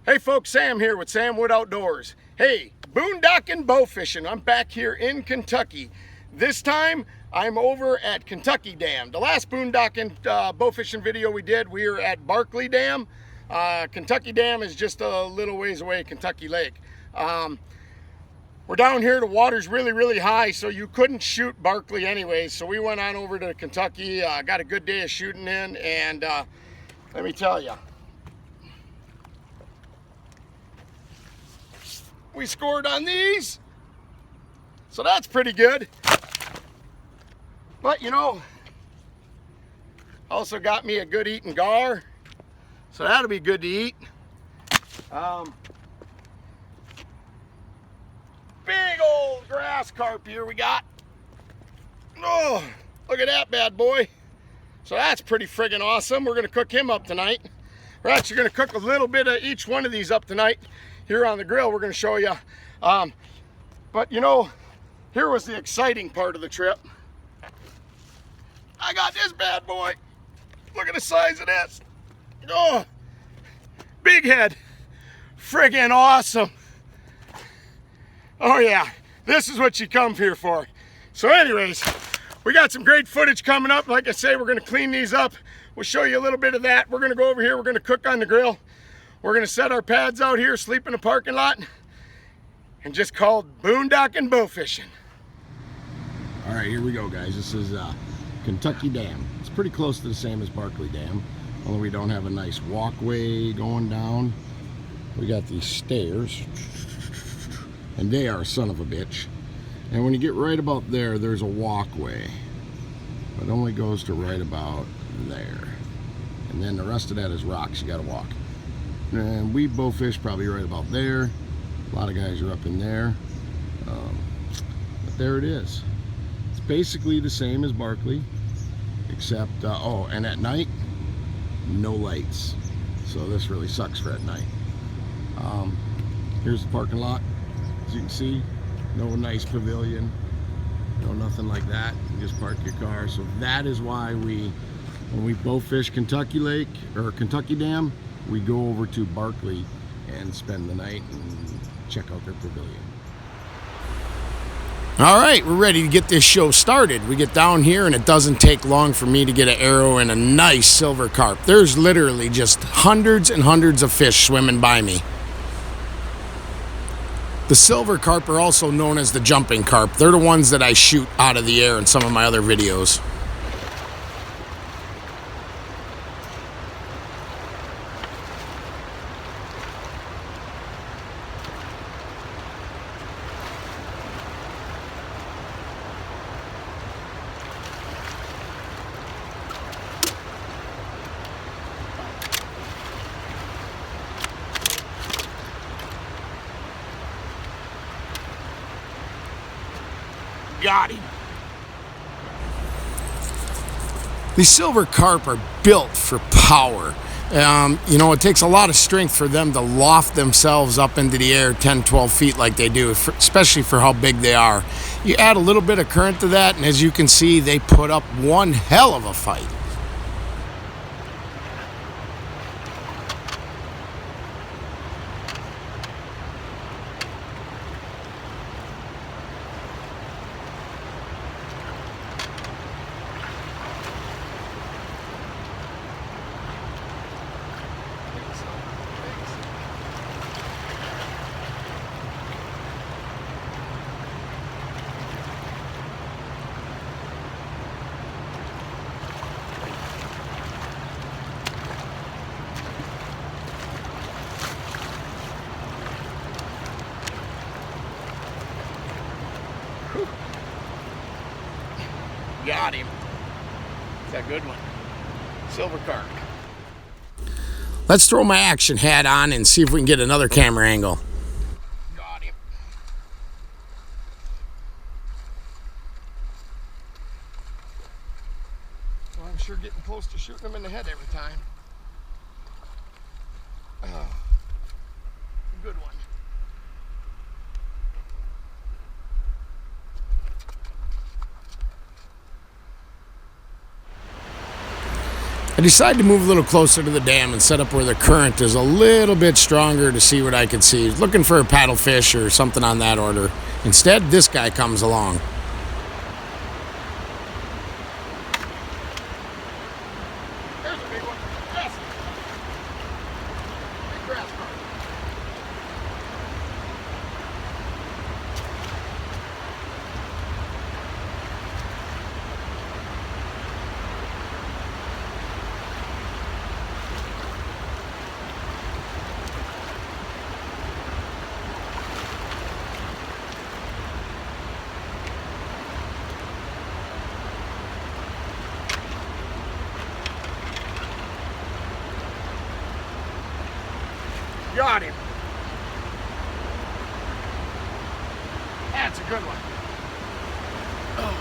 Hey folks, Sam here with Sam Wood Outdoors. Hey, boondocking bowfishing. I'm back here in Kentucky. This time I'm over at Kentucky Dam. The last boondocking bowfishing video we did, we were at Barkley Dam. Kentucky Dam is just a little ways away, Kentucky Lake. We're down here, the water's really high, so you couldn't shoot Barkley anyways. So we went on over to Kentucky, got a good day of shooting in, and let me tell you, we scored on these, so that's pretty good. But you know, also got me a good eating gar, so that'll be good to eat. Big old grass carp here we got. Oh, look at that bad boy. So that's pretty friggin' awesome. We're gonna cook him up tonight. We're actually gonna cook a little bit of each one of these up tonight here on the grill. We're gonna show you. But you know, here was the exciting part of the trip. I got this bad boy. Look at the size of this. Oh, big head. Friggin' awesome. Oh yeah, this is what you come here for. So anyways, we got some great footage coming up. Like I say, we're gonna clean these up. We'll show you a little bit of that. We're gonna go over here, we're gonna cook on the grill. We're gonna set our pads out here, sleep in the parking lot, and just call it boondocking bowfishing. All right, here we go, guys. This is Kentucky Dam. It's pretty close to the same as Barkley Dam, although we don't have a nice walkway going down. We got these stairs, and they are a son of a bitch. And when you get right about there, there's a walkway. It only goes to right about there. And then the rest of that is rocks, you gotta walk. And we bowfish probably right about there. A lot of guys are up in there. But there it is. It's basically the same as Barkley, except, oh, and at night, no lights. So this really sucks for at night. Here's the parking lot. As you can see, no nice pavilion, no nothing like that. You just park your car. So that is why when we bowfish Kentucky Lake or Kentucky Dam, we go over to Barkley and spend the night and check out their pavilion. All right, we're ready to get this show started. We get down here and it doesn't take long for me to get an arrow and a nice silver carp. There's literally just hundreds and hundreds of fish swimming by me. The silver carp are also known as the jumping carp. They're the ones that I shoot out of the air in some of my other videos. Got him. These silver carp are built for power. You know, it takes a lot of strength for them to loft themselves up into the air 10, 12 feet like they do, especially for how big they are. You add a little bit of current to that, and as you can see, they put up one hell of a fight. Got him. It's a good one. Silver carp. Let's throw my action hat on and see if we can get another camera angle. Got him. Well, I'm sure getting close to shooting him in the head every time. Oh, good one. I decided to move a little closer to the dam and set up where the current is a little bit stronger to see what I could see. Looking for a paddlefish or something on that order. Instead, this guy comes along. There's a big one. Yes. Big grass carp. Got him. That's a good one. Oh.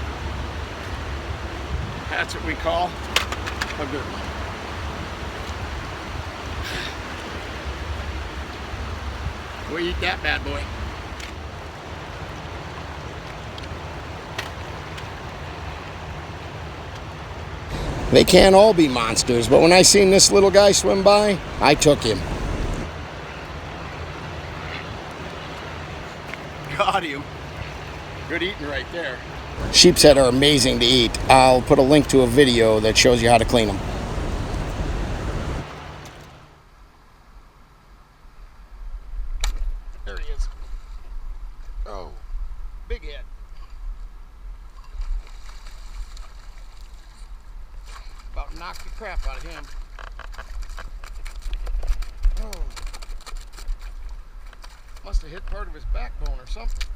That's what we call a good one. We'll eat that bad boy. They can't all be monsters, but when I seen this little guy swim by, I took him. Got him. Good eating right there. Sheep's head are amazing to eat. I'll put a link to a video that shows you how to clean them. There he is. Oh, big head. About knocked the crap out of him. Oh. Must have hit part of his backbone or something.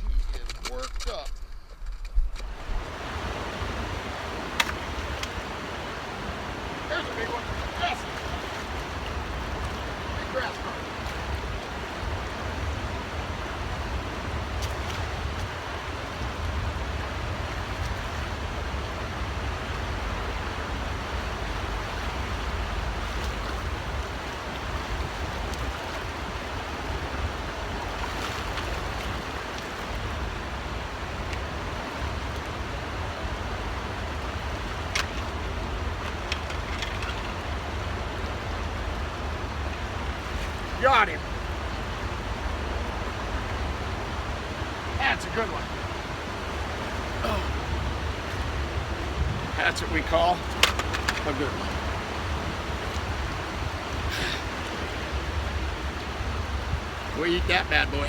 He is worked up. There's a big one. Yes. Big grass carp. Got him. That's a good one. Oh. That's what we call a good one. We'll eat that bad boy.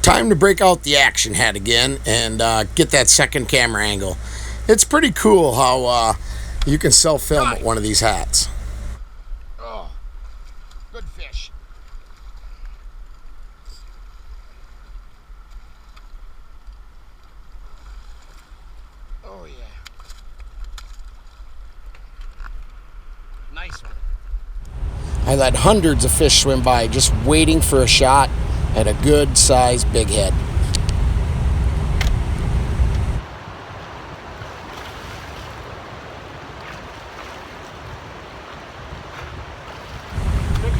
Time to break out the action hat again and get that second camera angle. It's pretty cool how you can self-film with one of these hats. Oh, good fish. Oh yeah. Nice one. I let hundreds of fish swim by just waiting for a shot at a good sized big head.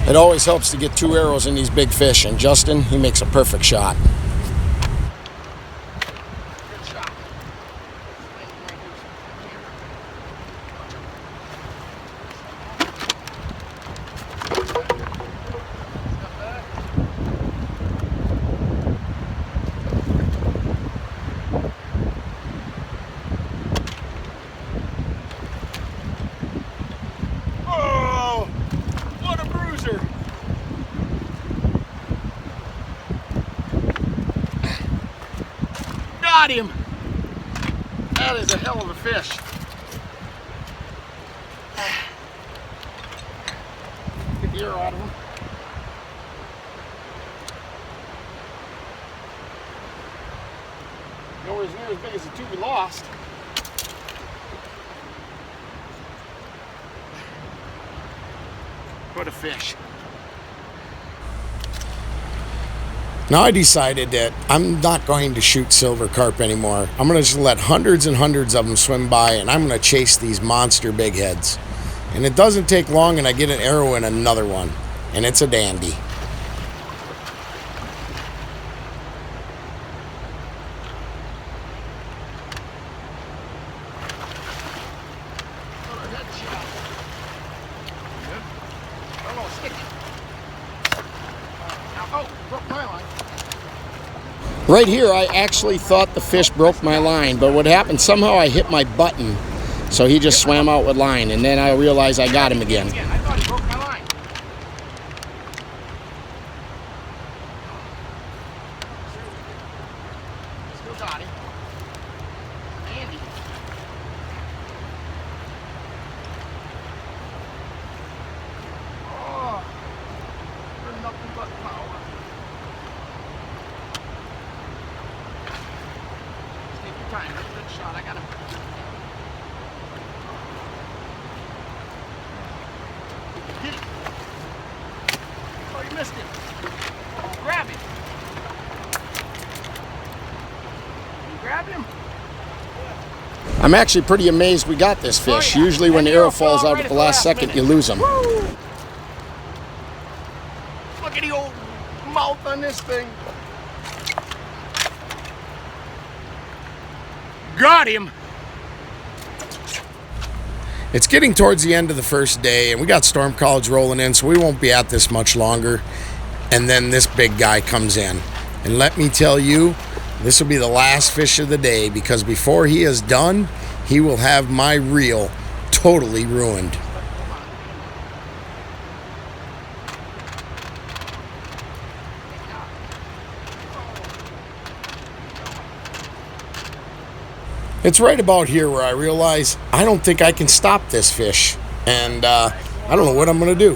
It always helps to get 2 arrows in these big fish, and Justin, he makes a perfect shot. Good shot. Oh, what a bruiser. Got him. That is a hell of a fish. Get the arrow out of him. Nowhere near as big as the two we lost. What a fish. Now I decided that I'm not going to shoot silver carp anymore. I'm going to just let hundreds and hundreds of them swim by, and I'm going to chase these monster big heads. And it doesn't take long, and I get an arrow in another one, and it's a dandy. Oh, broke my line. Right here, I actually thought the fish broke my line, but what happened, somehow I hit my button, so he just swam out with line, and then I realized I got him again. I thought he broke my line. Still got him. Andy. Oh, there's nothing but power. Just take your time. That's a good shot. I got him. Get it. Oh, you missed it. Grab it. You grabbed him? I'm actually pretty amazed we got this fish. Oh, yeah. Usually when And the the arrow arrow falls fell out right at at the the last last second, minute. you lose them. Woo! Look at the old mouth on this thing. Got him. It's getting towards the end of the first day, and we got storm clouds rolling in, so we won't be at this much longer. And then this big guy comes in. And let me tell you, this will be the last fish of the day, because before he is done, he will have my reel totally ruined. It's right about here where I realize I don't think I can stop this fish, and I don't know what I'm going to do.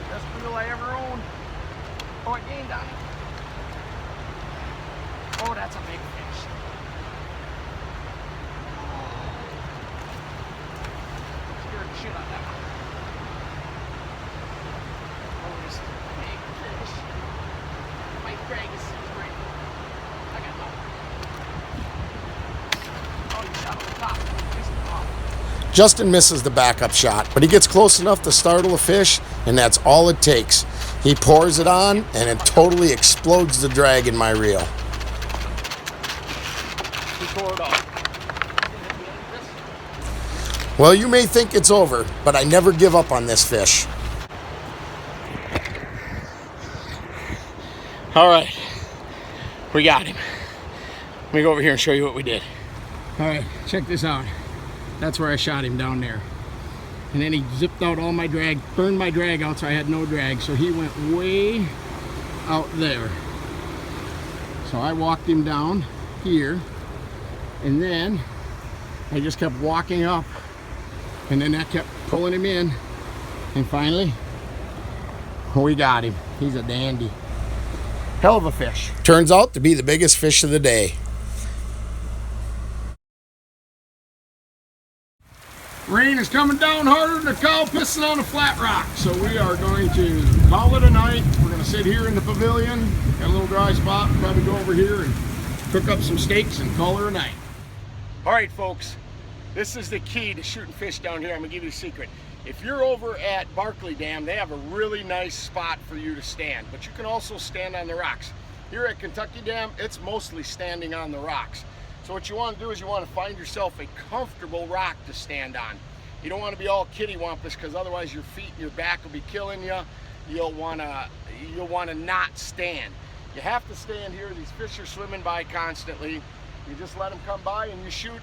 Best reel I ever owned. Oh, I gained on it. Oh, that's a big fish. Scared the shit out of that one. Oh, this is a big fish. Might drag his right. I got nothing. Oh, you shot on the top. Missed the top. Justin misses the backup shot, but he gets close enough to startle a fish, and that's all it takes. He pours it on, and it totally explodes the drag in my reel. He tore it off. Well, you may think it's over, but I never give up on this fish. All right, we got him. Let me go over here and show you what we did. All right, check this out. That's where I shot him, down there. And then he zipped out all my drag, burned my drag out so I had no drag. So he went way out there. So I walked him down here, and then I just kept walking up, and then that kept pulling him in. And finally, we got him. He's a dandy. Hell of a fish. Turns out to be the biggest fish of the day. Rain is coming down harder than a cow pissing on a flat rock. So we are going to call it a night. We're going to sit here in the pavilion. Got a little dry spot. We'll probably go over here and cook up some steaks and call her a night. All right, folks. This is the key to shooting fish down here. I'm going to give you a secret. If you're over at Barkley Dam, they have a really nice spot for you to stand. But you can also stand on the rocks. Here at Kentucky Dam, it's mostly standing on the rocks. So what you want to do is you want to find yourself a comfortable rock to stand on. You don't want to be all kittywampus, because otherwise your feet and your back will be killing you. You'll want to not stand. You have to stand here. These fish are swimming by constantly. You just let them come by and you shoot.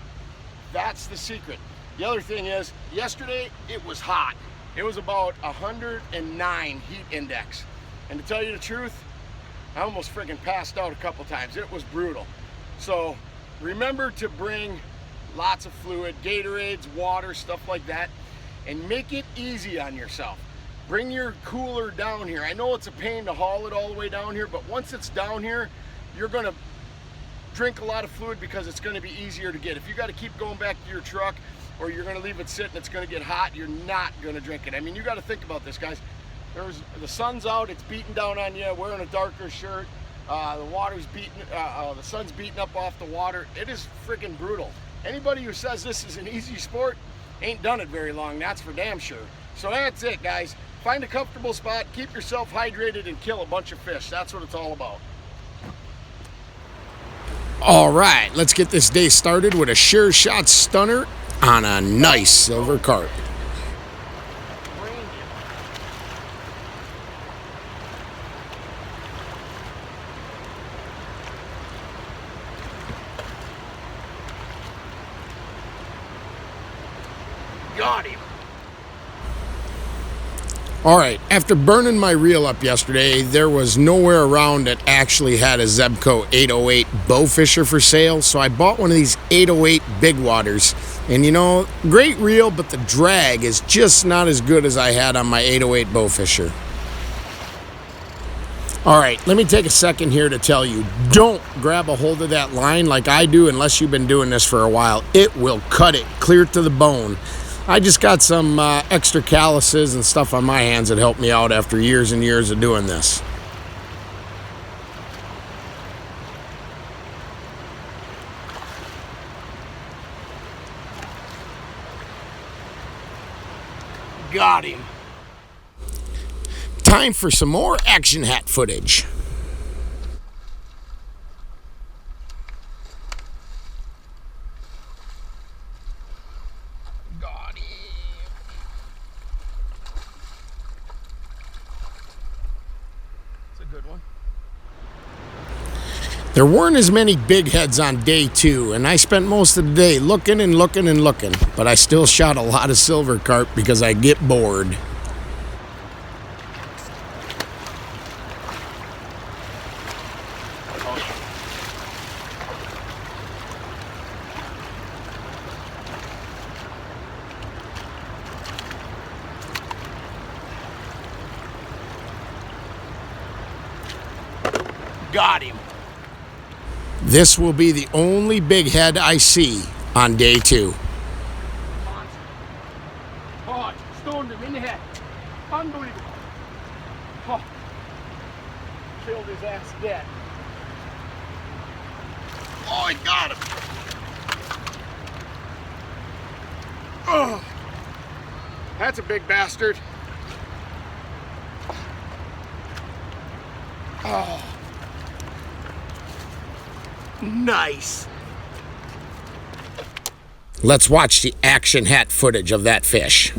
That's the secret. The other thing is, yesterday it was hot. It was about 109 heat index. And to tell you the truth, I almost friggin' passed out a couple times. It was brutal. So remember to bring lots of fluid, Gatorades, water, stuff like that, and make it easy on yourself. Bring your cooler down here. I know it's a pain to haul it all the way down here, but once it's down here, you're gonna drink a lot of fluid because it's gonna be easier to get. If you gotta keep going back to your truck, or you're gonna leave it sit and it's gonna get hot, you're not gonna drink it. I mean, you gotta think about this, guys. The sun's out, it's beating down on you, wearing a darker shirt, the water's beating, the sun's beating up off the water. It is freaking brutal. Anybody who says this is an easy sport ain't done it very long, that's for damn sure. So that's it, guys. Find a comfortable spot, keep yourself hydrated, and kill a bunch of fish. That's what it's all about. All right, let's get this day started with a sure shot stunner on a nice silver carp. Got him. All right, after burning my reel up yesterday, there was nowhere around that actually had a Zebco 808 bow fisher for sale, so I bought one of these 808 big waters. And you know, great reel, but the drag is just not as good as I had on my 808 bow fisher. All right, let me take a second here to tell you, don't grab a hold of that line like I do unless you've been doing this for a while. It will cut it clear to the bone. I just got some extra calluses and stuff on my hands that helped me out after years and years of doing this. Got him. Time for some more action hat footage. Got him. It's a good one. There weren't as many big heads on day 2, and I spent most of the day looking and looking and looking, but I still shot a lot of silver carp because I get bored. Got him. This will be the only big head I see on day 2. Monster. Oh, stoned him in the head. Unbelievable. Oh. Killed his ass dead. Oh, I got him. Oh. That's a big bastard. Oh. Nice. Let's watch the action hat footage of that fish.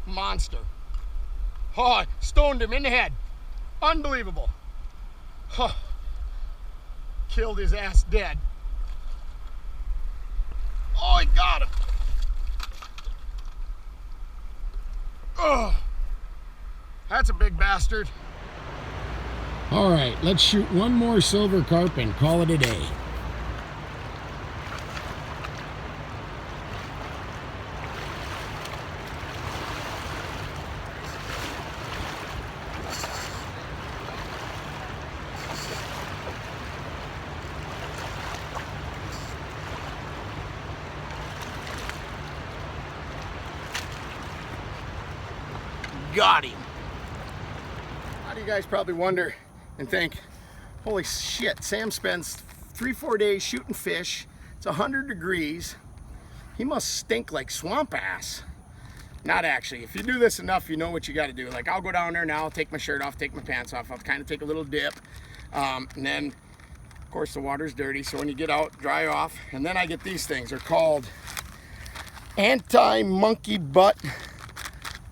Monster. Oh, stoned him in the head. Unbelievable. Oh. Killed his ass dead. Oh, I got him. Oh. That's a big bastard. All right, let's shoot one more silver carp and call it a day. Got him. How do you guys probably wonder and think, holy shit, Sam spends 3-4 days shooting fish. It's 100 degrees. He must stink like swamp ass. Not actually. If you do this enough, you know what you got to do. Like, I'll go down there now, I'll take my shirt off, take my pants off. I'll kind of take a little dip. And then, of course, the water's dirty. So when you get out, dry off. And then I get these things. They're called anti-monkey butt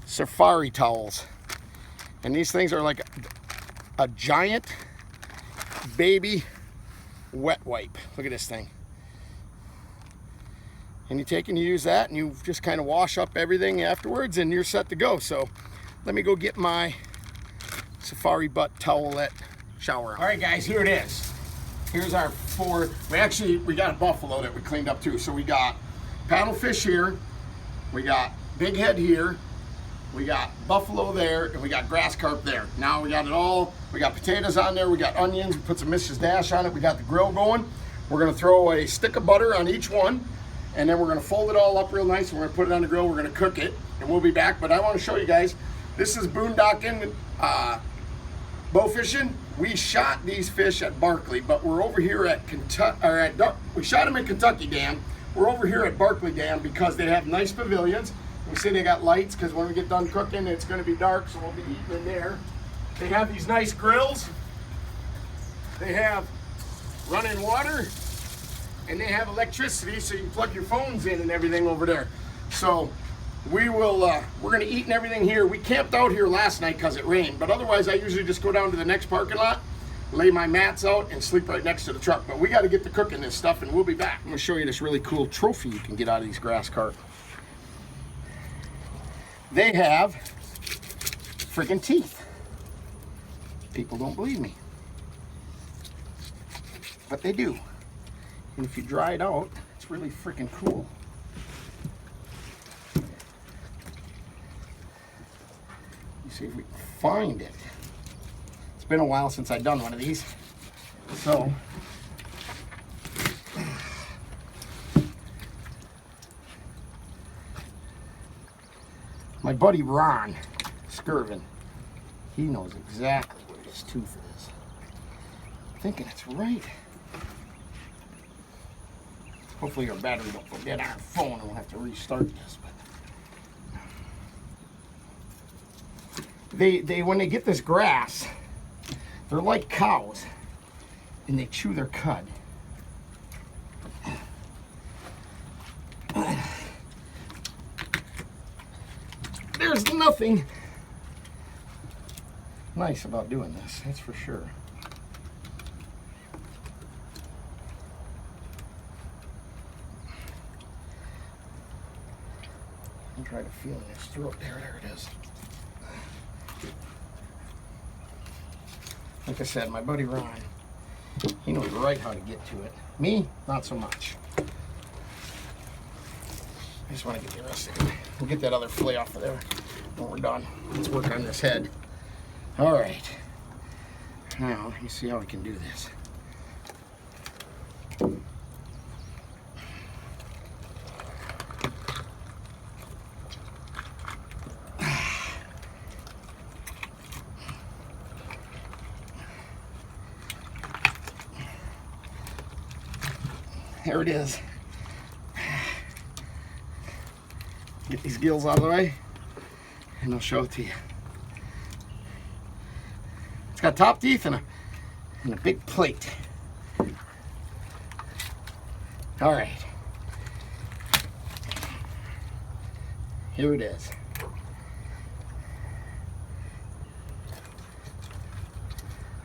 safari towels. And these things are like a giant baby wet wipe. Look at this thing. And you take and you use that and you just kind of wash up everything afterwards and you're set to go. So let me go get my safari butt towelette shower. All right guys, here it is. Here's our 4. We got a buffalo that we cleaned up too. So we got paddlefish here, we got big head here, we got buffalo there, and we got grass carp there. Now we got it all. We got potatoes on there, we got onions, we put some Mrs. Dash on it, we got the grill going. We're gonna throw a stick of butter on each one, and then we're gonna fold it all up real nice, and we're gonna put it on the grill, we're gonna cook it, and we'll be back. But I wanna show you guys, this is BoonDocking bow fishing. We shot these fish at Barkley, but we're over here at we shot them at Kentucky Dam. We're over here at Barkley Dam because they have nice pavilions. We see they got lights because when we get done cooking, it's going to be dark, so we'll be eating in there. They have these nice grills. They have running water, and they have electricity, so you can plug your phones in and everything over there. So we're going to eat and everything here. We camped out here last night because it rained, but otherwise I usually just go down to the next parking lot, lay my mats out, and sleep right next to the truck. But we got to get to cooking this stuff, and we'll be back. I'm going to show you this really cool trophy you can get out of these grass carp. They have freaking teeth. People don't believe me, but they do. And if you dry it out, it's really freaking cool. You see if we can find it. It's been a while since I've done one of these, so my buddy Ron Skirvin, he knows exactly where this tooth is. I'm thinking it's right. Hopefully our battery don't go dead on our phone and we'll have to restart this. But they when they get this grass, they're like cows and they chew their cud. There's nothing nice about doing this, that's for sure. I'm trying to feel in his throat. There it is. Like I said, my buddy Ron, he knows right how to get to it. Me, not so much. I just want to get the rest of it. We'll get that other fillet off of there when we're done. Let's work on this head. All right. Now, let me see how we can do this. There it is. Get these gills out of the way, and I'll show it to you. It's got top teeth and a big plate. All right. Here it is.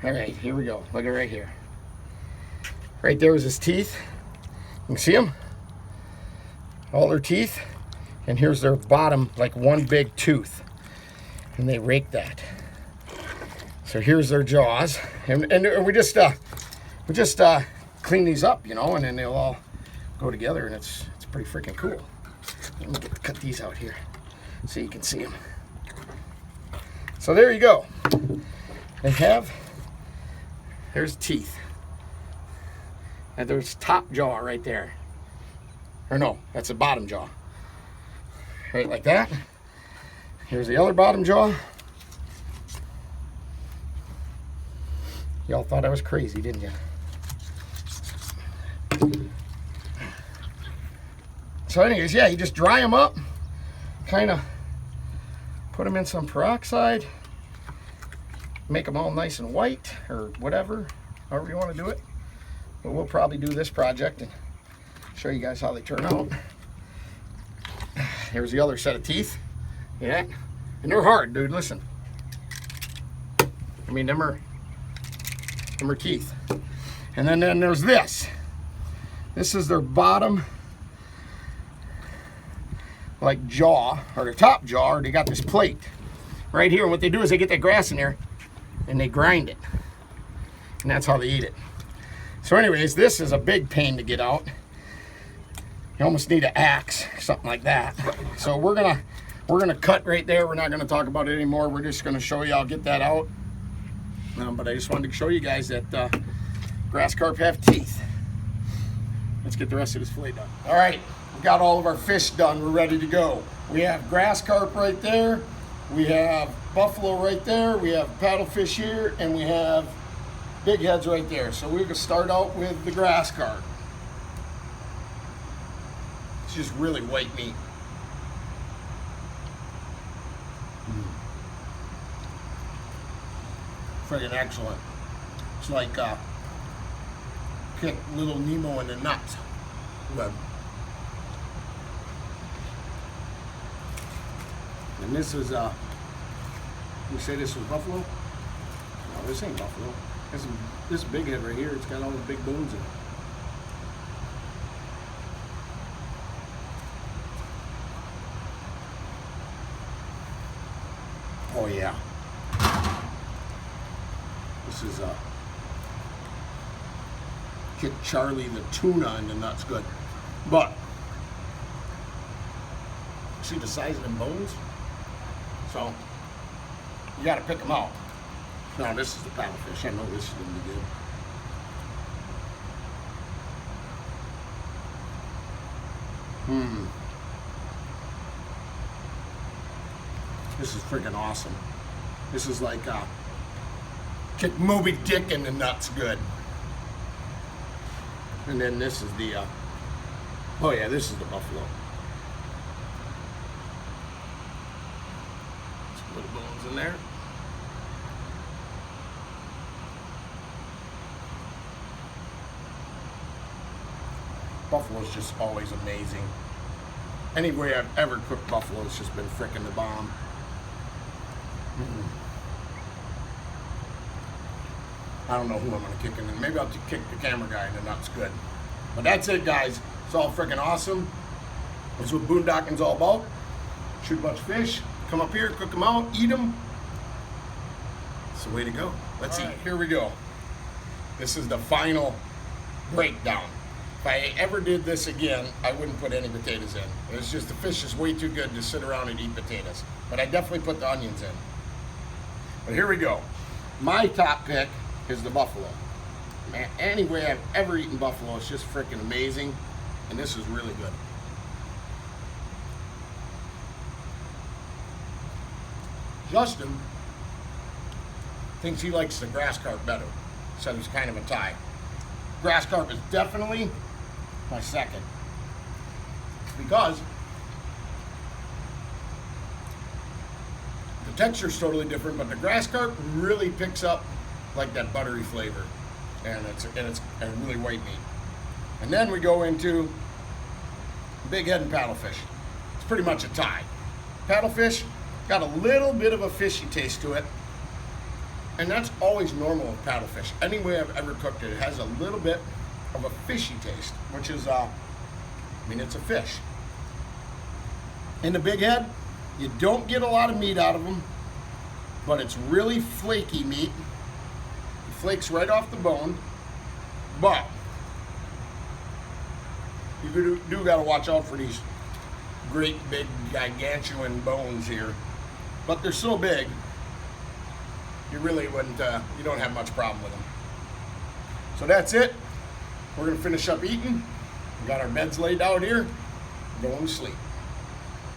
All right, here we go. Look at right here. Right there is his teeth. You can see them? All their teeth. And here's their bottom, like one big tooth. And they rake that. So here's their jaws. And we just clean these up, you know, and then they'll all go together, and it's pretty freaking cool. Let me cut these out here so you can see them. So there you go. They have, there's teeth. And there's top jaw right there. Or no, that's the bottom jaw. Right like that. Here's the other bottom jaw. Y'all thought I was crazy, didn't you? So anyways, yeah, you just dry them up, kind of put them in some peroxide, make them all nice and white or whatever, however you want to do it. But we'll probably do this project and show you guys how they turn out. Here's the other set of teeth. Yeah, and they're hard, dude. Listen. I mean, them are teeth. And then there's this. This is their bottom, like jaw, or their top jaw, or they got this plate right here. And what they do is they get that grass in there and they grind it. And that's how they eat it. So anyways, this is a big pain to get out. You almost need an axe, something like that. So we're gonna cut right there. We're not gonna talk about it anymore. We're just gonna show you. I'll get that out. But I just wanted to show you guys that grass carp have teeth. Let's get the rest of this fillet done. All right, we got all of our fish done. We're ready to go. We have grass carp right there. We have buffalo right there. We have paddlefish here, and we have big heads right there. So we're gonna start out with the grass carp. It's just really white meat. Friggin' excellent. It's like pick little Nemo in the nuts. But, and this is you say this was buffalo? No, this ain't buffalo. This big head right here, it's got all the big bones in it. Oh yeah. This is Kick Charlie the tuna in the nuts good. But see the size of them bones? So you gotta pick them out. No, this is the paddlefish. I know this is gonna be good. This is freaking awesome. This is like Kick Moby Dick in the nuts good. And then this is the oh yeah, this is the buffalo. Some little bones in there. Buffalo's just always amazing. Any way I've ever cooked buffalo has just been frickin' the bomb. I don't know who I'm gonna kick in. Maybe I'll kick the camera guy in the nuts good. But that's it, guys. It's all freaking awesome. That's what boondocking's all about. Shoot a bunch of fish, come up here, cook them out, eat them. It's the way to go. Let's eat. Here we go. This is the final breakdown. If I ever did this again, I wouldn't put any potatoes in. It's just the fish is way too good to sit around and eat potatoes. But I definitely put the onions in. But here we go. My top pick is the buffalo. Man, any way I've ever eaten buffalo, it's just freaking amazing. And this is really good. Justin thinks he likes the grass carp better. Said it's kind of a tie. Grass carp is definitely my second. Because the texture is totally different, but the grass carp really picks up like that buttery flavor, and it's a really white meat. And then we go into big head and paddlefish. It's pretty much a tie. Paddlefish got a little bit of a fishy taste to it, and that's always normal with paddlefish. Any way I've ever cooked it, it has a little bit of a fishy taste, which is, I mean, it's a fish. In the big head, you don't get a lot of meat out of them, but it's really flaky meat. It flakes right off the bone, but you do gotta watch out for these great big gargantuan bones here. But they're so big, you really wouldn't, you don't have much problem with them. So that's it. We're gonna finish up eating. We got our beds laid out here. Going to sleep.